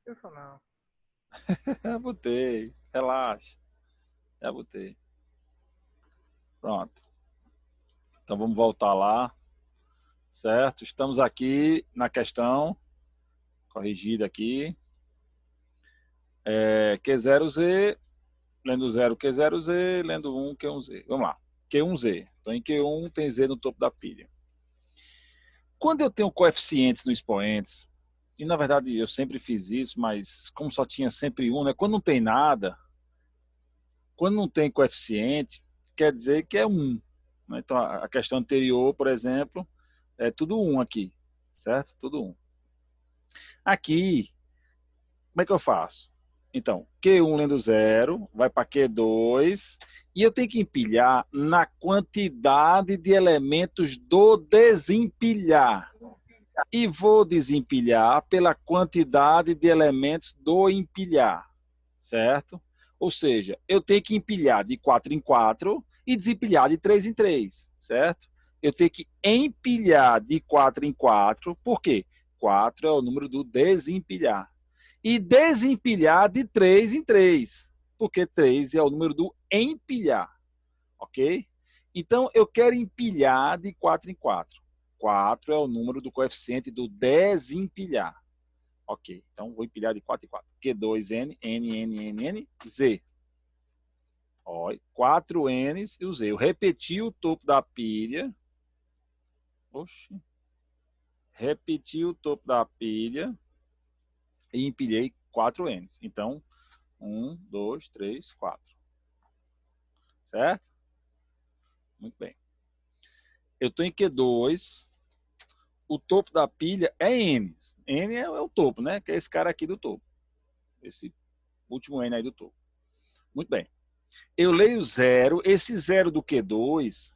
Isso não. Já botei. Relaxa. Já botei. Pronto. Então vamos voltar lá, certo? Estamos aqui na questão, corrigida aqui. Q0Z, lendo 0 Q0Z, lendo 1 Q1Z. Vamos lá. Q1Z. Então em Q1 tem Z no topo da pilha. Quando eu tenho coeficientes no expoentes, e na verdade eu sempre fiz isso, mas como só tinha sempre um, né? Quando não tem nada, quando não tem coeficiente, quer dizer que é um. Né? Então a questão anterior, por exemplo, é tudo um aqui, certo? Tudo um. Aqui, como é que eu faço? Então, Q1 lendo zero, vai para Q2, e eu tenho que empilhar na quantidade de elementos do desempilhar. E vou desempilhar pela quantidade de elementos do empilhar, certo? Ou seja, eu tenho que empilhar de 4 em 4 e desempilhar de 3 em 3, certo? Eu tenho que empilhar de 4 em 4, por quê? 4 é o número do desempilhar. E desempilhar de 3 em 3, porque 3 é o número do empilhar, ok? Então, eu quero empilhar de 4 em 4. 4 é o número do coeficiente do desempilhar. Ok, então vou empilhar de 4 em 4. Q2N, N, N, N, N, Z. Ó, 4 N's e o Z. Eu repeti o topo da pilha. Oxi. Repeti o topo da pilha e empilhei 4 N's. Então, 1, 2, 3, 4. Certo? Muito bem. Eu estou em Q2. O topo da pilha é N. N é o topo, né? Que é esse cara aqui do topo. Esse último N aí do topo. Muito bem. Eu leio zero. Esse zero do Q2, esse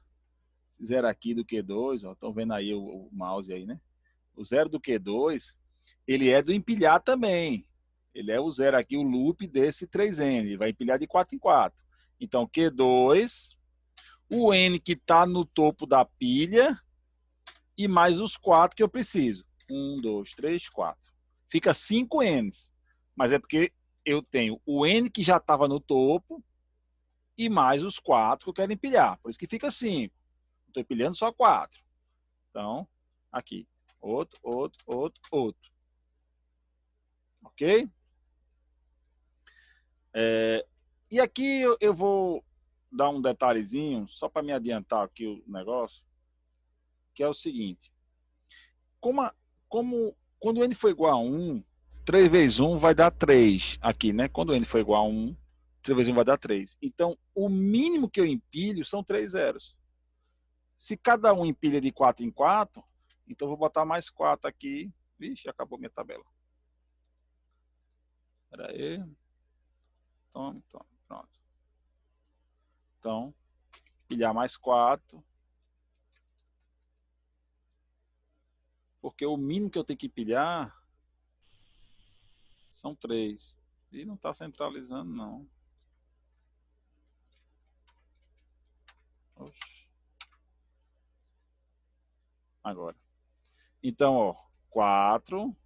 zero aqui do Q2, estão vendo aí o mouse aí, né? O zero do Q2, ele é do empilhar também. Ele é o zero aqui, o loop desse 3N. Ele vai empilhar de 4 em 4. Então, Q2, o N que está no topo da pilha e mais os 4 que eu preciso. 1, 2, 3, 4. Fica 5 N's. Mas é porque eu tenho o N que já estava no topo e mais os 4 que eu quero empilhar. Por isso que fica 5. Estou empilhando só 4. Então, aqui. Outro, outro, outro, outro. Ok? E aqui eu vou dar um detalhezinho, só para me adiantar aqui o negócio, que é o seguinte. Como, como quando n for igual a 1, 3 vezes 1 vai dar 3 aqui, né? Quando n for igual a 1, 3 vezes 1 vai dar 3. Então, o mínimo que eu empilho são 3 zeros. Se cada um empilha de 4 em 4, então eu vou botar mais 4 aqui. Vixe, acabou minha tabela. Espera aí. Tome, tome. Pronto. Então, empilhar mais 4, porque o mínimo que eu tenho que empilhar são 3. E não está centralizando, não. Oxe. Agora. Então, ó, 4,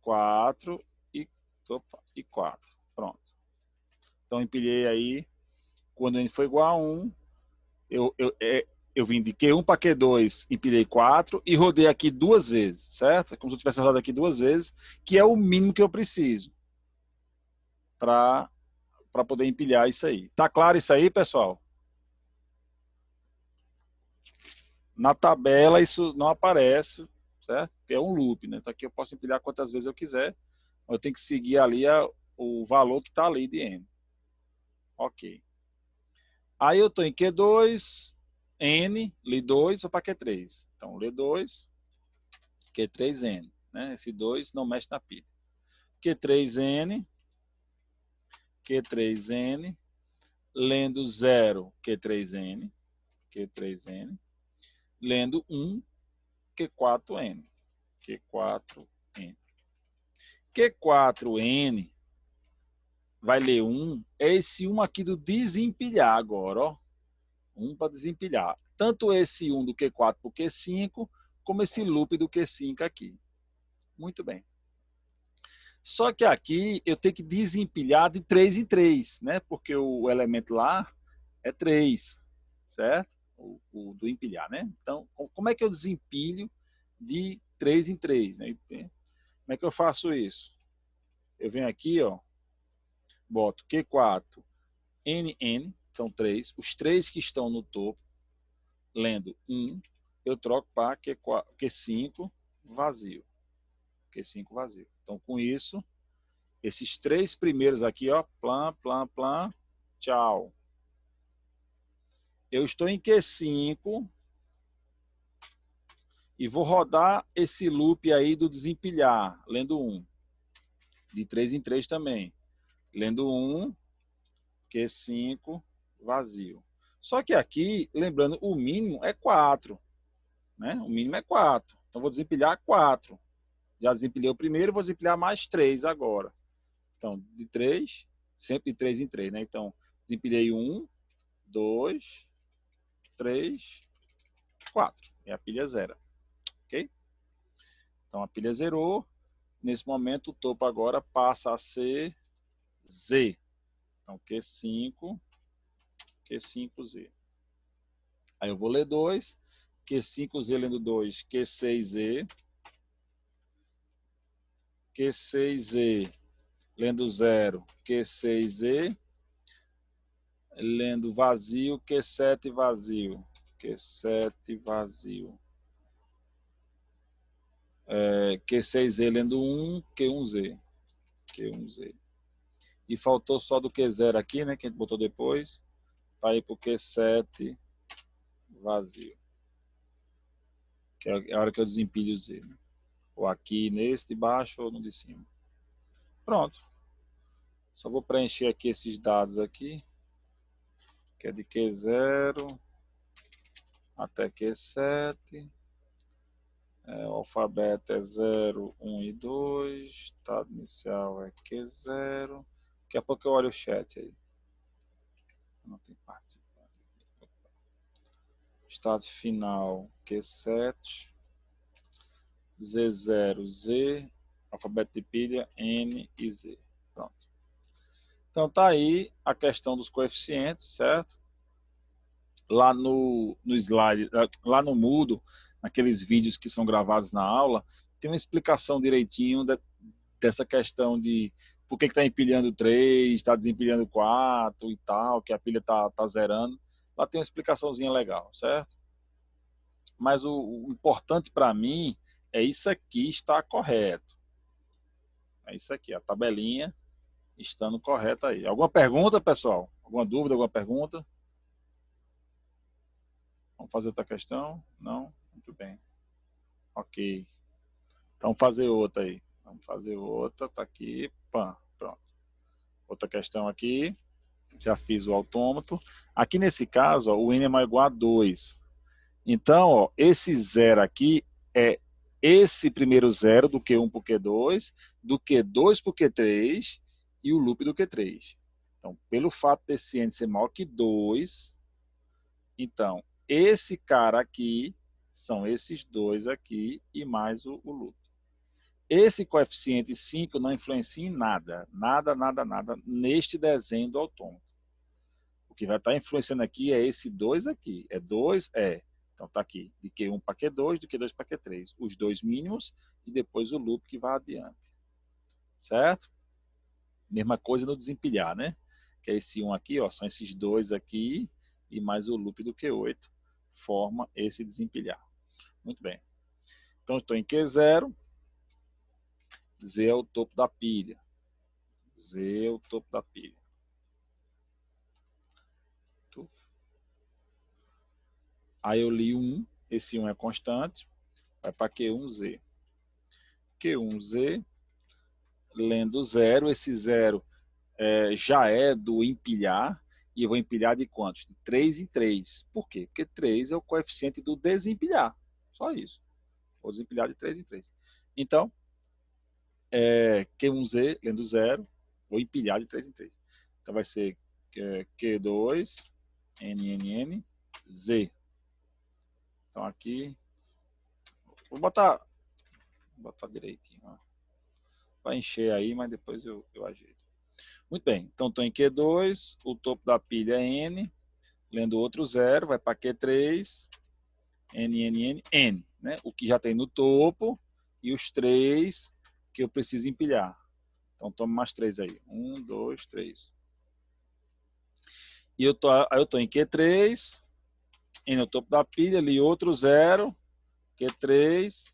4 e, opa, e 4. Pronto. Então, empilhei aí. Quando n for igual a 1, eu vim de Q1 para Q2, empilhei 4 e rodei aqui duas vezes, certo? É como se eu tivesse rodado aqui duas vezes, que é o mínimo que eu preciso para poder empilhar isso aí. Tá claro isso aí, pessoal? Na tabela isso não aparece, certo? Porque é um loop, né? Então aqui eu posso empilhar quantas vezes eu quiser, eu tenho que seguir ali o valor que está ali de N. Ok. Aí eu estou em Q2, N, Li2, vou para Q3. Então, Li2, Q3N. Né? Esse 2 não mexe na pilha. Q3N, Q3N, lendo 0, Q3N, Q3N, lendo 1, Q4N, Q4N. Q4N vai ler 1, é esse 1 aqui do desempilhar agora, ó. 1 para desempilhar. Tanto esse 1 do Q4 para o Q5, como esse loop do Q5 aqui. Muito bem. Só que aqui eu tenho que desempilhar de 3 em 3, né? Porque o elemento lá é 3, certo? O do empilhar, né? Então, como é que eu desempilho de 3 em 3, né? Como é que eu faço isso? Eu venho aqui, ó, boto Q4, NN, são 3. Os 3 que estão no topo, lendo 1, eu troco para Q5 vazio. Q5 vazio. Então, com isso, esses 3 primeiros aqui, ó, plan, plan, plan, tchau. Eu estou em Q5 e vou rodar esse loop aí do desempilhar, lendo 1. De 3 em 3 também. Lendo 1, Q5, vazio. Só que aqui, lembrando, o mínimo é 4. Né? O mínimo é 4. Então, vou desempilhar 4. Já desempilhei o primeiro, vou desempilhar mais 3 agora. Então, de 3, sempre de 3 em 3. Né? Então, desempilhei 1, 2, 3, 4. E a pilha zera. Ok? Então, a pilha zerou. Nesse momento, o topo agora passa a ser Z. Então, Q5, Q5Z. Aí eu vou ler 2. Q5Z lendo 2, Q6Z. Q6Z lendo 0, Q6Z. Lendo vazio, Q7 vazio. Q7 vazio. Q6Z lendo 1, Q1Z. Q1Z. E faltou só do Q0 aqui, né? Que a gente botou depois. Para ir para o Q7 vazio. Que é a hora que eu desempilho o Z. Né? Ou aqui nesse de baixo ou no de cima. Pronto. Só vou preencher aqui esses dados aqui. Que é de Q0 até Q7. O alfabeto é 0, 1 e 2. Estado inicial é Q0. Daqui a pouco eu olho o chat aí. Não tem participante. Estado final Q7. Z0, Z. Alfabeto de pilha N e Z. Pronto. Então tá aí a questão dos coeficientes, certo? Lá no slide, lá no Moodle, naqueles vídeos que são gravados na aula, tem uma explicação direitinho dessa questão de por que está empilhando 3, está desempilhando 4 e tal, que a pilha tá zerando. Lá tem uma explicaçãozinha legal, certo? Mas o importante para mim é isso aqui estar correto. É isso aqui, a tabelinha estando correta aí. Alguma pergunta, pessoal? Alguma dúvida, alguma pergunta? Vamos fazer outra questão? Não? Muito bem. Ok. Então, fazer outra aí. Vamos fazer outra. Tá aqui. Pã, pronto. Outra questão aqui. Já fiz o autômato. Aqui nesse caso, ó, o n é mais igual a 2. Então, ó, esse zero aqui é esse primeiro zero do Q1 para o Q2, do Q2 para o Q3 e o loop do Q3. Então, pelo fato desse n ser maior que 2, então, esse cara aqui são esses dois aqui e mais o loop. Esse coeficiente 5 não influencia em nada, nada, nada, nada, neste desenho do autômato. O que vai estar influenciando aqui é esse 2 aqui. É 2, é. Então está aqui, de Q1 para Q2, de Q2 para Q3. Os dois mínimos e depois o loop que vai adiante. Certo? Mesma coisa no desempilhar, né? Que é esse 1 aqui, ó, são esses dois aqui e mais o loop do Q8 forma esse desempilhar. Muito bem. Então estou em Q0, Z é o topo da pilha. Z é o topo da pilha. Aí eu li 1, esse 1 é constante, vai para Q1Z. Q1Z, lendo 0, esse 0 já é do empilhar, e eu vou empilhar de quantos? De 3 em 3. Por quê? Porque 3 é o coeficiente do desempilhar. Só isso. Vou desempilhar de 3 em 3. Então, Q1Z, lendo 0, vou empilhar de 3 em 3. Então vai ser Q2, NNN, Z. Então aqui, vou botar direitinho. Ó. vai encher aí, mas depois eu ajeito. Muito bem, então estou em Q2, o topo da pilha é N, lendo outro zero, vai para Q3, N, N, N, N, né? O que já tem no topo e os 3 que eu preciso empilhar. Então toma mais 3 aí. 1, 2, 3. E aí eu tô em Q3, N no topo da pilha, ali outro zero, Q3,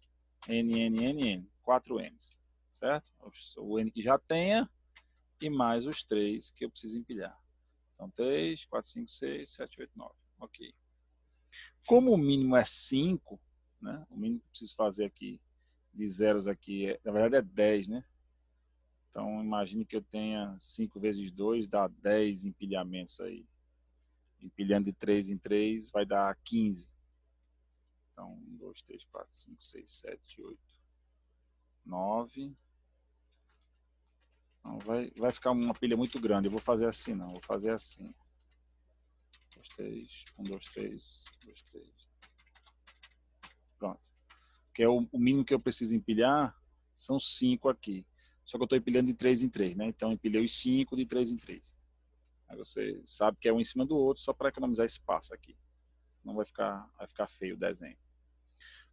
N, N, N, N. 4 N's, certo? O N que já tenha e mais os 3 que eu preciso empilhar. Então 3, 4, 5, 6, 7, 8, 9. Ok. Como o mínimo é 5, né? O mínimo que eu preciso fazer aqui de zeros aqui, na verdade é 10, né? Então imagine que eu tenha 5 vezes 2, dá 10 empilhamentos aí. Empilhando de 3 em 3 vai dar 15. Então 1, 2, 3, 4, 5, 6, 7, 8, 9. Não, vai ficar uma pilha muito grande. Eu vou fazer assim, não. Vou fazer assim. 2, 3, 1, 2, 3, 2, 3. Pronto. Que é o mínimo que eu preciso empilhar, são 5 aqui. Só que eu estou empilhando de 3 em 3, né? Então eu empilhei os 5 de 3 em 3. Aí você sabe que é um em cima do outro, só para economizar espaço aqui. Não vai ficar feio o desenho.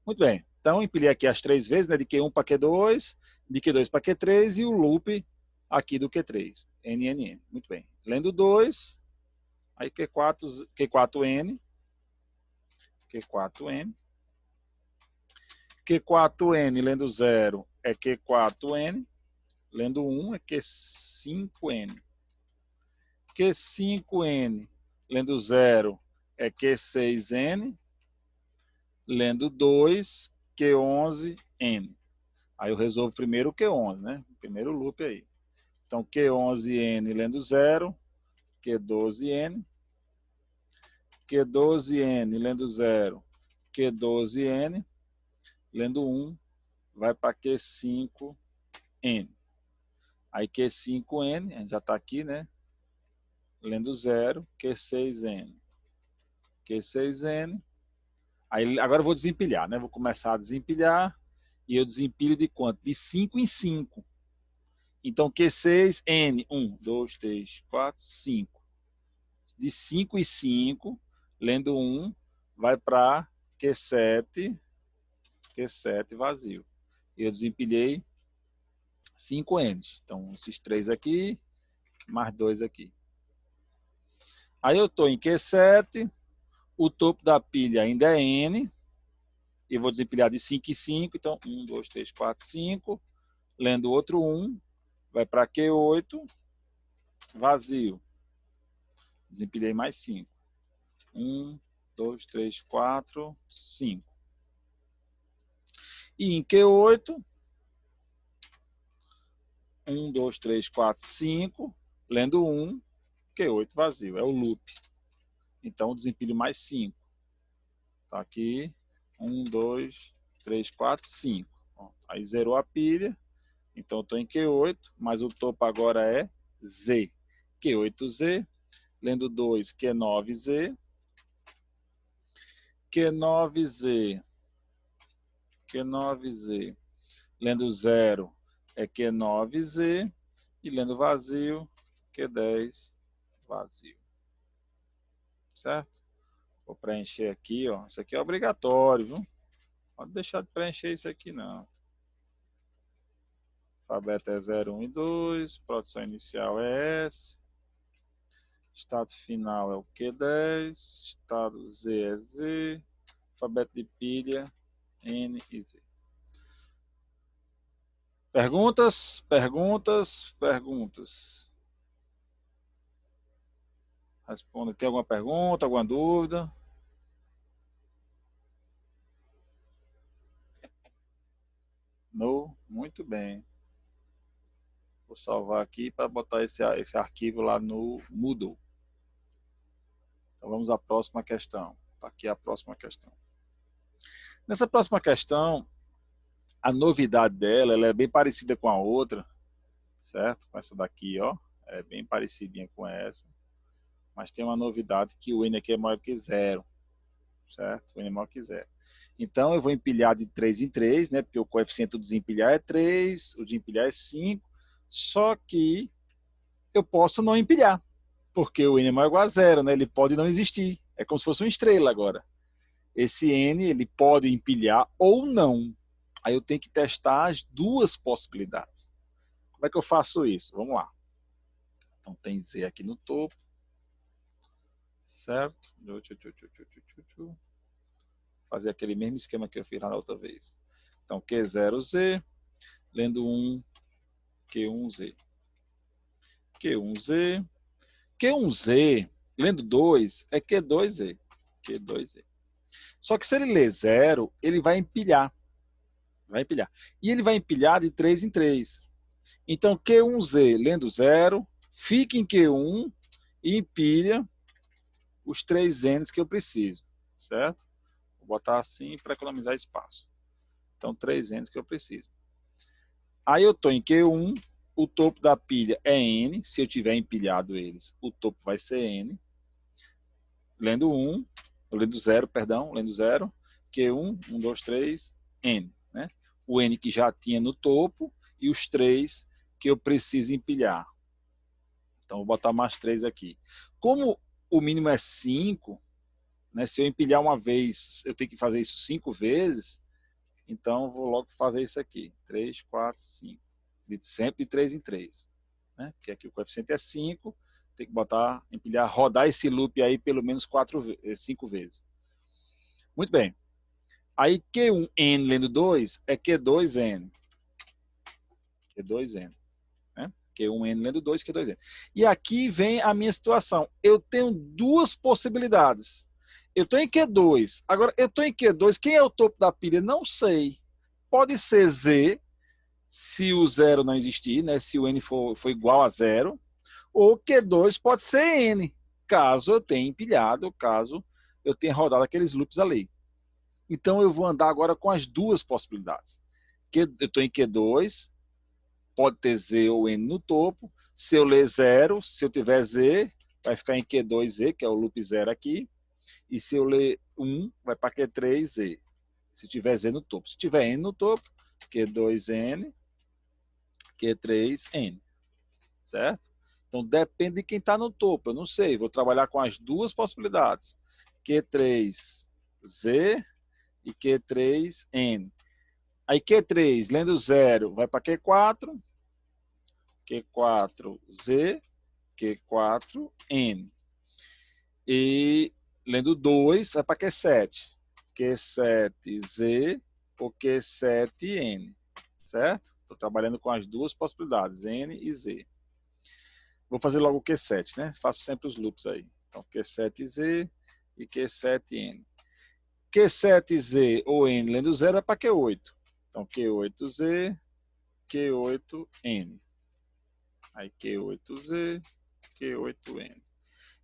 Muito bem. Então eu empilhei aqui as 3 vezes, né? De Q1 para Q2, de Q2 para Q3 e o loop aqui do Q3. N, N, N. Muito bem. Lendo 2, aí Q4N, Q4N, Q4N lendo 0 é Q4N, lendo 1 é Q5N. Q5N lendo 0 é Q6N, lendo 2, Q11N. Aí eu resolvo primeiro o Q11, né? O primeiro loop aí. Então Q11N lendo 0, Q12N, Q12N lendo 0, Q12N, lendo 1, vai para Q5N. Aí Q5N, a gente já está aqui, né? Lendo 0, Q6N. Q6N. Aí agora eu vou desempilhar, né? Vou começar a desempilhar. E eu desempilho de quanto? De 5 em 5. Então Q6N, 1, 2, 3, 4, 5. De 5 em 5, lendo 1, vai para Q7, Q7 vazio. E eu desempilhei 5 N's. Então, esses 3 aqui, mais 2 aqui. Aí eu estou em Q7, o topo da pilha ainda é N, e vou desempilhar de 5 em 5, então 1, 2, 3, 4, 5, lendo outro 1, vai para Q8, vazio. Desempilhei mais 5. 1, 2, 3, 4, 5. E em Q8, 1, 2, 3, 4, 5, lendo 1, Q8 vazio, é o loop. Então desempilho mais 5. Tá aqui, 1, 2, 3, 4, 5. Aí zerou a pilha, então eu estou em Q8, mas o topo agora é Z. Q8Z, lendo 2, Q9Z, Q9Z, Q9Z, lendo 0 é Q9Z, e lendo vazio, Q10 vazio. Certo? Vou preencher aqui, ó. Isso aqui é obrigatório, viu? Pode deixar de preencher isso aqui, não. Alfabeto é 0, 1 e 2. Produção inicial é S. Estado final é o Q10. Estado Z é Z. Alfabeto de pilha, N e Z. Perguntas? Perguntas? Perguntas? Responda. Tem alguma pergunta, alguma dúvida? Não? Muito bem. Vou salvar aqui para botar esse arquivo lá no Moodle. Então vamos à próxima questão. Aqui é a próxima questão. Nessa próxima questão, a novidade dela, ela é bem parecida com a outra, certo? Com essa daqui, ó. É bem parecidinha com essa. Mas tem uma novidade que o N aqui é maior que 0, certo? O N é maior que 0. Então, eu vou empilhar de 3 em 3, né? Porque o coeficiente do desempilhar é 3, o de empilhar é 5. Só que eu posso não empilhar, porque o n é maior ou igual a zero, né? Ele pode não existir. É como se fosse uma estrela agora. Esse n ele pode empilhar ou não. Aí eu tenho que testar as duas possibilidades. Como é que eu faço isso? Vamos lá. Então tem z aqui no topo, certo? Fazer aquele mesmo esquema que eu fiz na outra vez. Então Q0Z, lendo 1, Q1Z. Q1Z, Q1Z, lendo 2, é Q2Z. Q2Z. Só que se ele ler 0, ele vai empilhar. Vai empilhar. E ele vai empilhar de 3 em 3. Então, Q1Z lendo 0, fica em Q1 e empilha os 3 N's que eu preciso. Certo? Vou botar assim para economizar espaço. Então, 3 N's que eu preciso. Aí eu estou em Q1, o topo da pilha é N. Se eu tiver empilhado eles, o topo vai ser N. Lendo 1, lendo 0, perdão, lendo 0. Q1, 1, 2, 3, N. Né? O N que já tinha no topo e os 3 que eu preciso empilhar. Então, vou botar mais 3 aqui. Como o mínimo é 5, né, se eu empilhar uma vez, eu tenho que fazer isso 5 vezes, então eu vou logo fazer isso aqui. 3, 4, 5. Sempre de 3 em 3. Né? Porque aqui o coeficiente é 5, tem que botar, empilhar, rodar esse loop aí pelo menos 5 vezes. Muito bem. Aí Q1N lendo 2 é Q2N. Q2N. Né? Q1N lendo 2, Q2N. E aqui vem a minha situação. Eu tenho duas possibilidades. Eu estou em Q2. Agora, eu estou em Q2. Quem é o topo da pilha? Não sei. Pode ser Z, se o zero não existir, né? Se o N for igual a zero. Ou Q2 pode ser N, caso eu tenha empilhado, caso eu tenha rodado aqueles loops ali. Então, eu vou andar agora com as duas possibilidades. Eu estou em Q2, pode ter Z ou N no topo. Se eu ler 0, se eu tiver Z, vai ficar em Q2Z, que é o loop 0 aqui. E se eu ler 1, vai para Q3Z, se tiver Z no topo. Se tiver N no topo, Q2N, Q3N. Certo? Então, depende de quem está no topo. Eu não sei, vou trabalhar com as duas possibilidades. Q3Z e Q3N. Aí Q3, lendo 0, vai para Q4, Q4Z, Q4N. E lendo 2, vai para Q7, Q7Z ou Q7N. Certo? Estou trabalhando com as duas possibilidades, N e Z. Vou fazer logo o Q7, né? Faço sempre os loops aí. Então, Q7Z e Q7N. Q7Z ou N lendo 0 é para Q8. Então, Q8Z, Q8N. Aí, Q8Z, Q8N.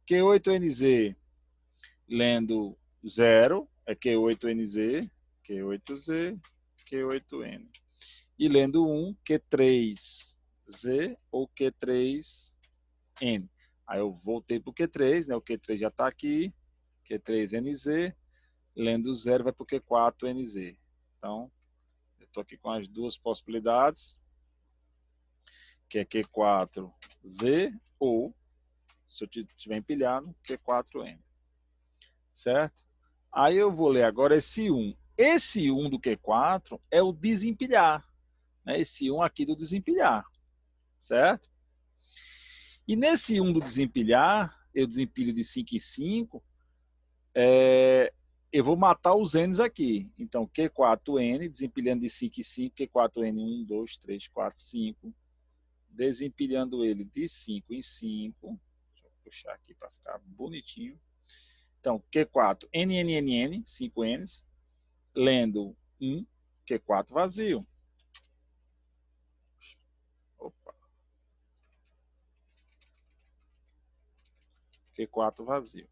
Q8NZ lendo 0 é Q8NZ, Q8Z, Q8N. E lendo 1, Q3Z ou Q3N. Aí eu voltei para o Q3, né? O Q3 já está aqui, Q3NZ, lendo 0 vai para o Q4NZ. Então, eu estou aqui com as duas possibilidades, que é Q4Z ou, se eu tiver empilhado, Q4N. Certo? Aí eu vou ler agora esse 1. Esse 1 do Q4 é o desempilhar. Né? Esse 1 aqui do desempilhar. Certo? E nesse 1 do desempilhar, eu desempilho de 5 em 5, eu vou matar os N's aqui. Então, Q4N, desempilhando de 5 em 5, Q4N, 1, 2, 3, 4, 5. Desempilhando ele de 5 em 5. Deixa eu puxar aqui para ficar bonitinho. Então, Q4, N, 5 N's. Lendo 1, Q4 vazio. Opa. Q4 vazio.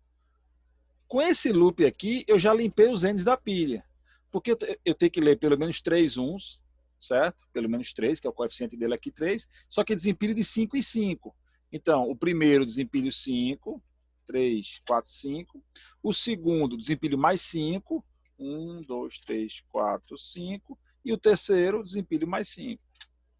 Com esse loop aqui, eu já limpei os N's da pilha. Porque eu tenho que ler pelo menos 3 uns, certo? Pelo menos 3, que é o coeficiente dele aqui, 3. Só que desempilho de 5 em 5. Então, o primeiro desempilho 5, 3, 4, 5. O segundo desempilho mais 5. 1, 2, 3, 4, 5. E o terceiro, desempilho mais 5.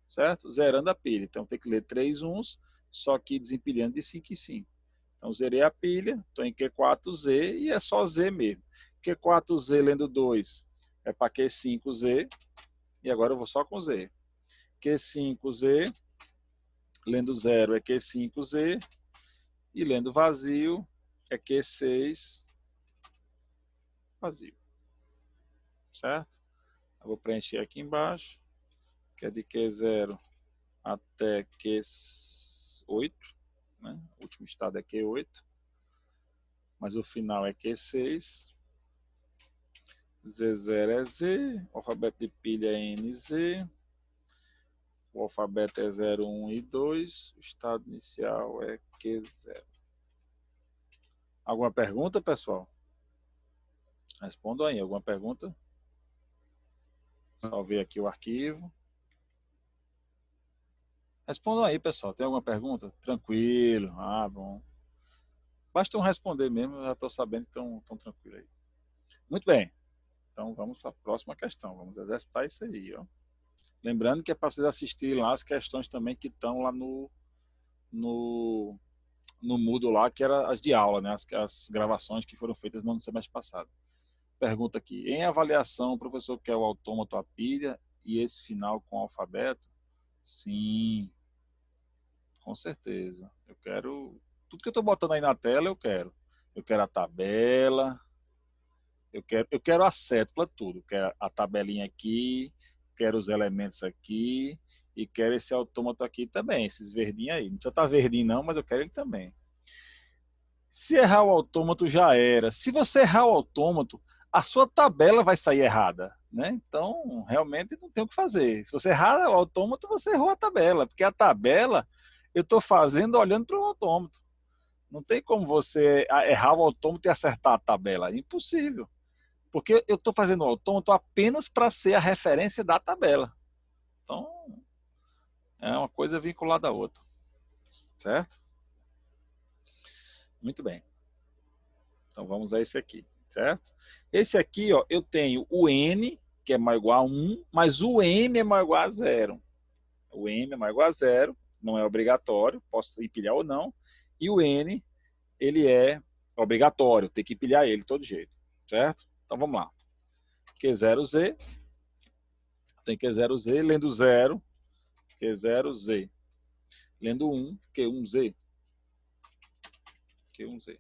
Certo? Zerando a pilha. Então, tem que ler 3 uns, só que desempilhando de 5 em 5. Então, zerei a pilha, estou em Q4Z e é só Z mesmo. Q4Z lendo 2 é para Q5Z. E agora eu vou só com Z. Q5Z, lendo 0 é Q5Z. E lendo vazio é Q6 vazio. Certo? Eu vou preencher aqui embaixo, que é de Q0 até Q8. Né? O último estado é Q8. Mas o final é Q6. Z0 é Z. O alfabeto de pilha é NZ. O alfabeto é 0, 1 e 2. O estado inicial é Q0. Alguma pergunta, pessoal? Respondam aí. Alguma pergunta? Salvei aqui o arquivo. Respondam aí, pessoal. Tem alguma pergunta? Tranquilo. Ah, bom. Basta um responder mesmo, eu já estou sabendo que estão tranquilos aí. Muito bem. Então vamos para a próxima questão. Vamos exercitar isso aí, ó. Lembrando que é para vocês assistirem lá as questões também que estão lá no Moodle lá, que eram as de aula, né? As gravações que foram feitas no semestre passado. Pergunta aqui. Em avaliação, o professor quer o autômato, a pilha e esse final com o alfabeto? Sim, com certeza. Eu quero... Tudo que eu estou botando aí na tela, eu quero. Eu quero a tabela, eu quero a cédula, tudo. Eu quero a tabelinha aqui, quero os elementos aqui e quero esse autômato aqui também, esses verdinhos aí. Não precisa estar verdinho não, mas eu quero ele também. Se errar o autômato, já era. Se você errar o autômato, a sua tabela vai sair errada, né? Então, realmente não tem o que fazer. Se você errar o autômato, você errou a tabela, porque a tabela eu estou fazendo olhando para o autômato. Não tem como você errar o autômato e acertar a tabela. É impossível. Porque eu estou fazendo o autômato apenas para ser a referência da tabela. Então, é uma coisa vinculada à outra. Certo? Muito bem. Então, vamos a esse aqui. Certo? Esse aqui, ó, eu tenho o N, que é maior igual a 1, mas o M é maior igual a 0. O M é maior igual a 0, não é obrigatório, posso empilhar ou não. E o N, ele é obrigatório, tem que empilhar ele de todo jeito. Certo? Então, vamos lá. Q0Z, tem Q0Z, lendo 0, Q0Z. Lendo 1, Q1Z. Q1Z.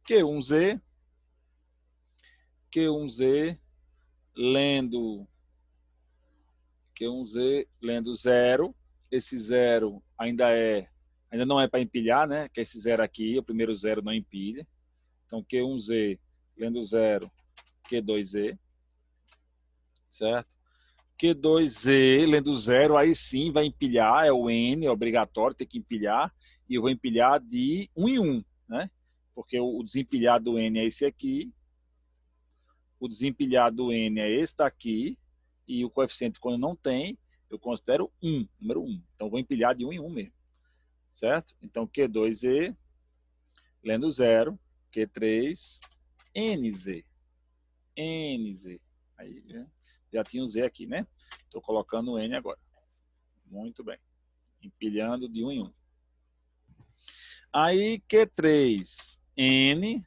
Q1Z, Q1Z, lendo Q1Z, lendo 0. Esse 0 ainda não é para empilhar, né? Que esse 0 aqui, o primeiro 0 não empilha. Então, Q1Z, lendo 0, Q2Z. Certo? Q2Z, lendo 0, aí sim vai empilhar, é o N, é obrigatório, tem que empilhar. E eu vou empilhar de 1 em 1, né? Porque o desempilhado do N é esse aqui, o desempilhado do N é esse daqui, e o coeficiente, quando não tem, eu considero 1, número 1. Então, vou empilhar de 1 em 1 mesmo. Certo? Então, Q2E, lendo 0, Q3, NZ. NZ. Aí, né? Já tinha o Z aqui, né? Estou colocando o N agora. Muito bem. Empilhando de 1 em 1. Aí, Q3N,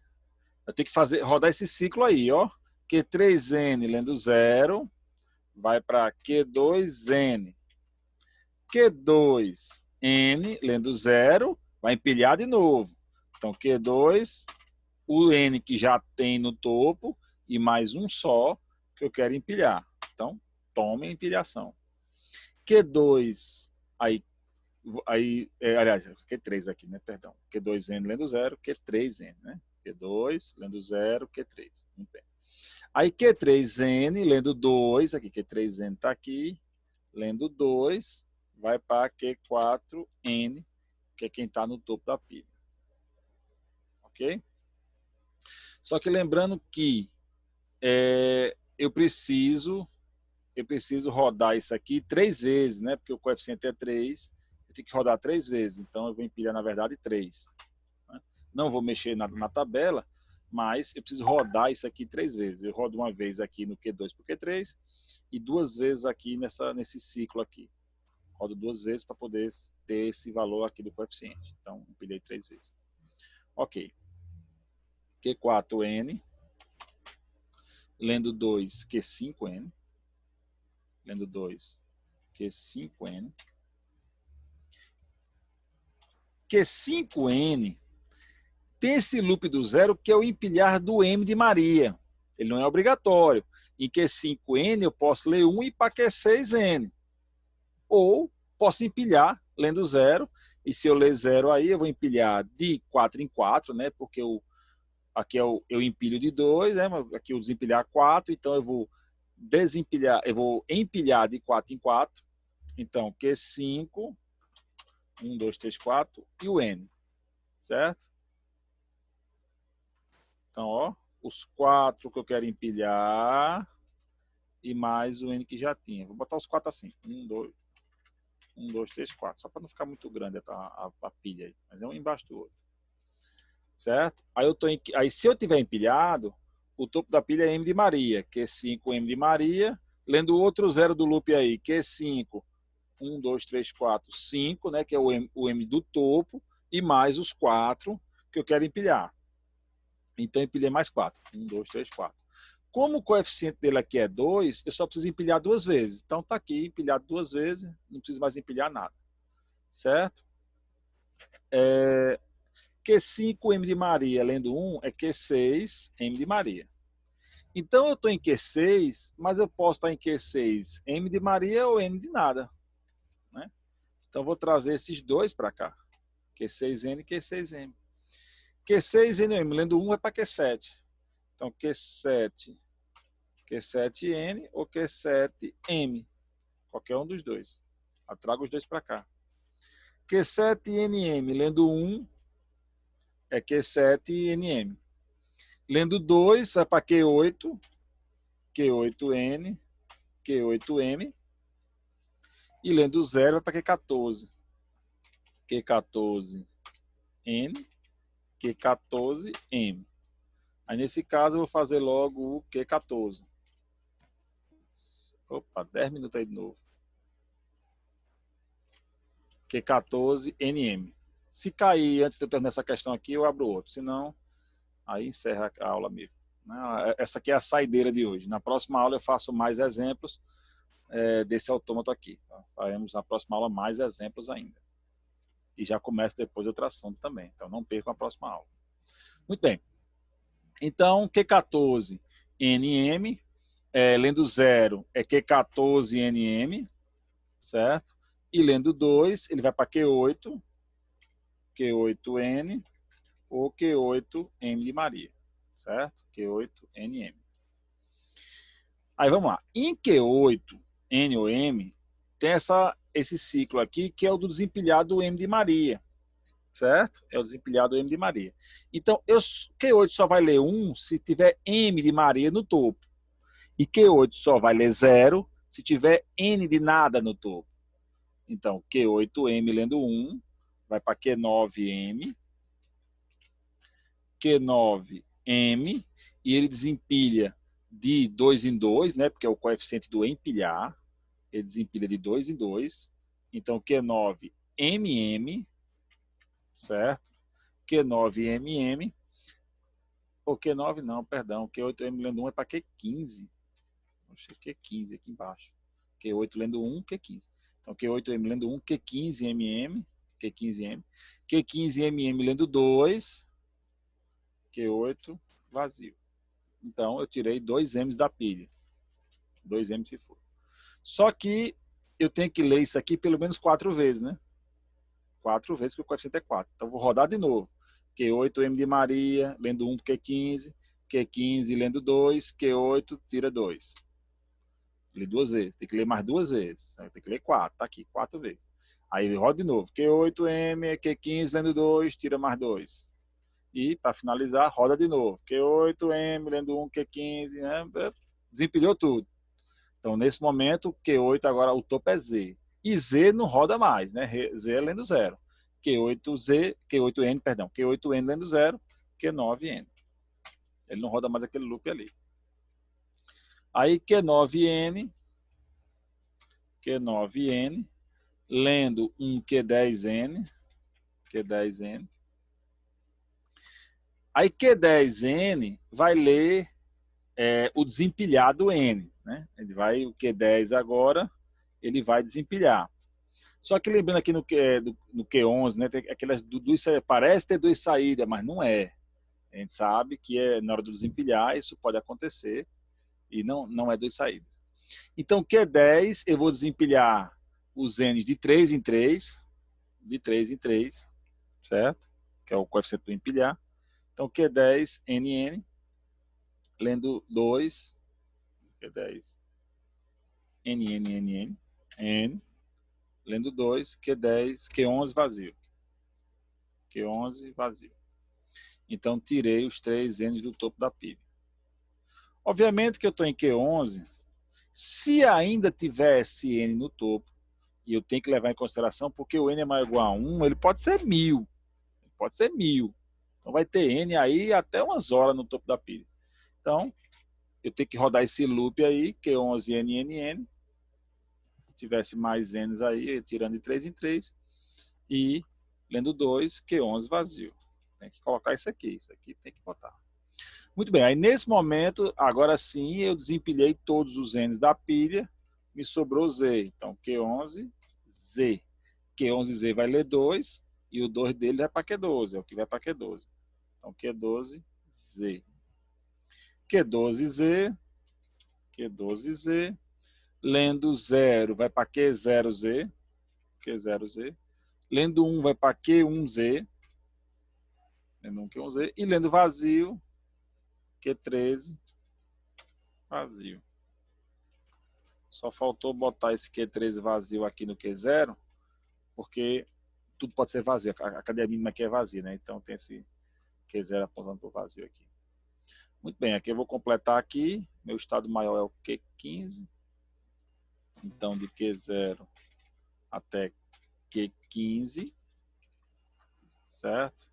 eu tenho que rodar esse ciclo aí, ó. Q3N lendo 0, vai para Q2N. Q2N lendo 0, vai empilhar de novo. Então, Q2, o N que já tem no topo, e mais um só que eu quero empilhar. Então, tome a empilhação. Q2, aliás, Q3 aqui, né? Perdão. Q2N lendo 0, Q3N, né? Q2 lendo 0, Q3. Muito bem. Aí Q3N lendo 2, aqui, Q3N está aqui, lendo 2, vai para Q4N, que é quem está no topo da pilha. Ok? Só que lembrando que eu preciso rodar isso aqui 3 vezes, né? Porque o coeficiente é 3, eu tenho que rodar 3 vezes. Então, eu vou empilhar, na verdade, 3. Né? Não vou mexer na tabela, mas eu preciso rodar isso aqui 3 vezes. Eu rodo uma vez aqui no Q2 por Q3 e 2 vezes aqui nesse ciclo aqui. Rodo 2 vezes para poder ter esse valor aqui do coeficiente. Então, empilhei 3 vezes. Ok. Q4N, lendo 2, Q5N, lendo 2, Q5N. Q5N tem esse loop do zero que é o empilhar do M de Maria. Ele não é obrigatório. Em Q5N eu posso ler 1 e para Q6N. Ou posso empilhar lendo 0. E se eu ler 0 aí, eu vou empilhar de 4 em 4, né? Porque aqui eu empilho de 2, né? Aqui eu desempilhar 4, então eu vou empilhar de 4 em 4. Então, Q5, 1, 2, 3, 4 e o N, certo? Então, ó, os 4 que eu quero empilhar e mais o N que já tinha. Vou botar os 4 assim. 1, 2, 3, 4. Só para não ficar muito grande a pilha aí. Mas é um embaixo do outro. Certo? Aí se eu tiver empilhado, o topo da pilha é M de Maria. Q5, M de Maria. Lendo o outro zero do loop aí. Q5, 1, 2, 3, 4, 5, né? Que é o M do topo. E mais os 4 que eu quero empilhar. Então, empilhei mais 4. 1, 2, 3, 4. Como o coeficiente dele aqui é 2, eu só preciso empilhar 2 vezes. Então, está aqui, empilhado 2 vezes, não preciso mais empilhar nada. Certo? Q5M de Maria, lendo 1, é Q6M de Maria. Então, eu estou em Q6, mas eu posso estar em Q6 M de Maria ou N de nada. Né? Então, vou trazer esses dois para cá. Q6N e Q6M. Q6N, lendo 1, é para Q7. Então, Q7N ou Q7M. Qualquer um dos dois. Eu trago os dois para cá. Q7NM, lendo 1, é Q7NM. Lendo 2, vai para Q8, Q8N, Q8M. E lendo 0, vai para Q14. Q14N, Q14M. Aí, nesse caso, eu vou fazer logo o Q14. Opa, 10 minutos aí de novo. Q14NM. Se cair antes de eu terminar essa questão aqui, eu abro outro. Se não, aí encerra a aula mesmo. Essa aqui é a saideira de hoje. Na próxima aula eu faço mais exemplos desse autômato aqui. Tá? Faremos na próxima aula mais exemplos ainda. E já começa depois outro assunto também. Então não percam a próxima aula. Muito bem. Então, Q14NM, lendo 0 é Q14NM, certo? E lendo 2, ele vai para Q8, Q8N ou Q8M de Maria, certo? Q8NM. Aí vamos lá. Em Q8, N ou M, tem esse ciclo aqui que é o do desempilhado M de Maria, certo? É o desempilhado M de Maria. Então, Q8 só vai ler 1 se tiver M de Maria no topo. E Q8 só vai ler 0 se tiver N de nada no topo. Então, Q8M lendo 1, vai para Q9M, Q9M, e ele desempilha de 2 em 2, né, porque é o coeficiente do empilhar, ele desempilha de 2 em 2, então Q9MM, certo? Q9MM, ou Q9 não, perdão, Q8M lendo 1 é para Q15, Q15 aqui embaixo, Q8 lendo 1, Q15. Então, Q8M lendo 1, Q15MM, Q15M, Q15MM lendo 2, Q8 vazio. Então, eu tirei 2 M's da pilha. 2 M's se for. Só que eu tenho que ler isso aqui pelo menos 4 vezes, né? 4 vezes, porque o coeficiente é 4. Então, vou rodar de novo. Q8M de Maria, lendo 1 Q15, Q15 lendo 2, Q8 tira 2. Li 2 vezes. Tem que ler mais 2 vezes. Tem que ler 4. Tá aqui, 4 vezes. Aí roda de novo. Q8M, Q15 lendo 2, tira mais 2. E, para finalizar, roda de novo. Q8M, lendo 1, Q15, né? Desempilhou tudo. Então, nesse momento, Q8 agora o topo é Z. E Z não roda mais, né? Z é lendo 0. Q8N lendo 0, Q9N. Ele não roda mais aquele loop ali. Aí Q9N, lendo um Q10N, Aí Q10N vai ler o desempilhado N, né? O Q10 agora, ele vai desempilhar. Só que lembrando aqui no Q11, né, tem aquelas parece ter duas saídas, mas não é. A gente sabe que na hora do desempilhar isso pode acontecer e não é duas saídas. Então, Q10 eu vou desempilhar os N de 3 em 3, certo? Que é o coeficiente do empilhar. Então, Q10 NN, lendo 2, Q10 NN, N, lendo 2, Q10, Q11 vazio. Q11 vazio. Então, tirei os 3 N's do topo da pilha. Obviamente que eu estou em Q11, se ainda tiver esse N no topo, e eu tenho que levar em consideração, porque o N é maior ou igual a 1, ele pode ser 1000. Pode ser 1000. Então, vai ter N aí até umas horas no topo da pilha. Então, eu tenho que rodar esse loop aí, Q11 NNN, se tivesse mais N's aí, tirando de 3 em 3, e lendo 2, Q11 vazio. Tem que colocar isso aqui tem que botar. Muito bem, aí nesse momento, agora sim, eu desempilhei todos os N's da pilha, me sobrou Z. Então, Q11Z. Q11Z vai ler 2, e o 2 dele vai para Q12, é o que vai para Q12. Então, Q12Z. Q12Z, lendo 0 vai para Q0Z, lendo 1 vai para Q1Z, e lendo vazio, Q13, vazio. Só faltou botar esse Q13 vazio aqui no Q0, porque tudo pode ser vazio, a cadeia mínima aqui é vazia, né? Então tem esse Q0 apontando para o vazio aqui. Muito bem, aqui eu vou completar aqui, meu estado maior é o Q15, então de Q0 até Q15, certo?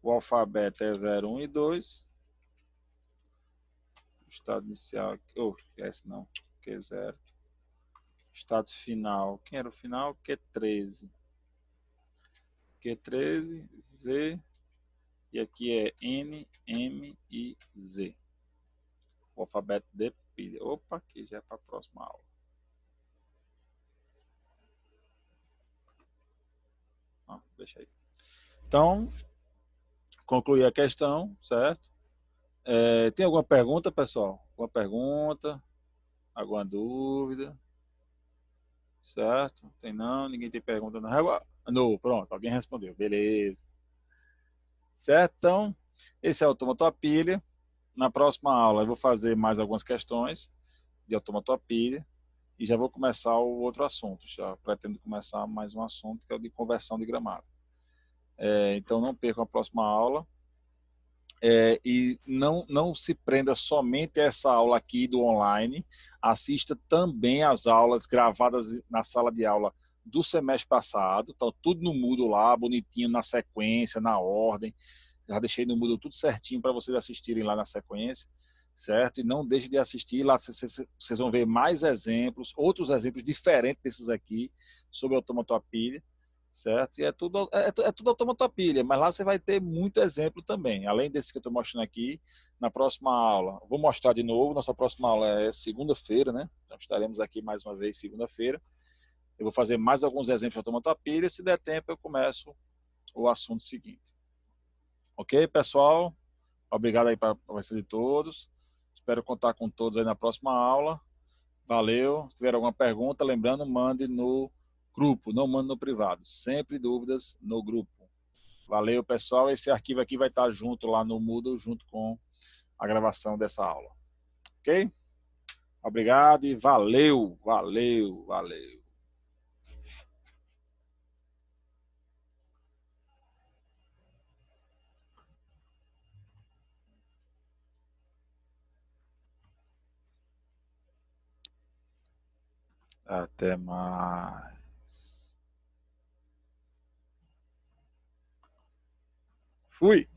O alfabeto é 0, 1 e 2. O estado inicial, esquece não, Q0. Estado final, quem era o final? Q13. Q13, Z, e aqui é N, M e Z. O alfabeto de pilha. Opa, aqui já é para a próxima aula. Deixa aí. Então, concluí a questão, certo? Tem alguma pergunta, pessoal? Alguma pergunta? Alguma dúvida? Certo? Tem não? Ninguém tem pergunta não? Não, pronto, alguém respondeu. Beleza. Certo? Então, esse é o Automa Tua Pilha. Na próxima aula eu vou fazer mais algumas questões de Automa Tua Pilha e já vou começar o outro assunto. Já pretendo começar mais um assunto que é o de conversão de gramado. Então não percam a próxima aula. E não se prenda somente a essa aula aqui do online, assista também as aulas gravadas na sala de aula do semestre passado, tá tudo no Moodle lá, bonitinho, na sequência, na ordem, já deixei no Moodle tudo certinho para vocês assistirem lá na sequência, certo? E não deixe de assistir, lá vocês vão ver mais exemplos, outros exemplos diferentes desses aqui, sobre automotopilha, certo? E é tudo automotopilha, mas lá você vai ter muito exemplo também, além desse que eu estou mostrando aqui, na próxima aula. Vou mostrar de novo, nossa próxima aula é segunda-feira, né? Então estaremos aqui mais uma vez segunda-feira. Eu vou fazer mais alguns exemplos de automotopilha, se der tempo eu começo o assunto seguinte. Ok, pessoal? Obrigado aí para a presença de todos. Espero contar com todos aí na próxima aula. Valeu. Se tiver alguma pergunta, lembrando, mande no grupo, não mande no privado. Sempre dúvidas no grupo. Valeu, pessoal. Esse arquivo aqui vai estar junto lá no Moodle, junto com a gravação dessa aula. Ok? Obrigado e valeu, valeu, valeu. Até mais. Fui.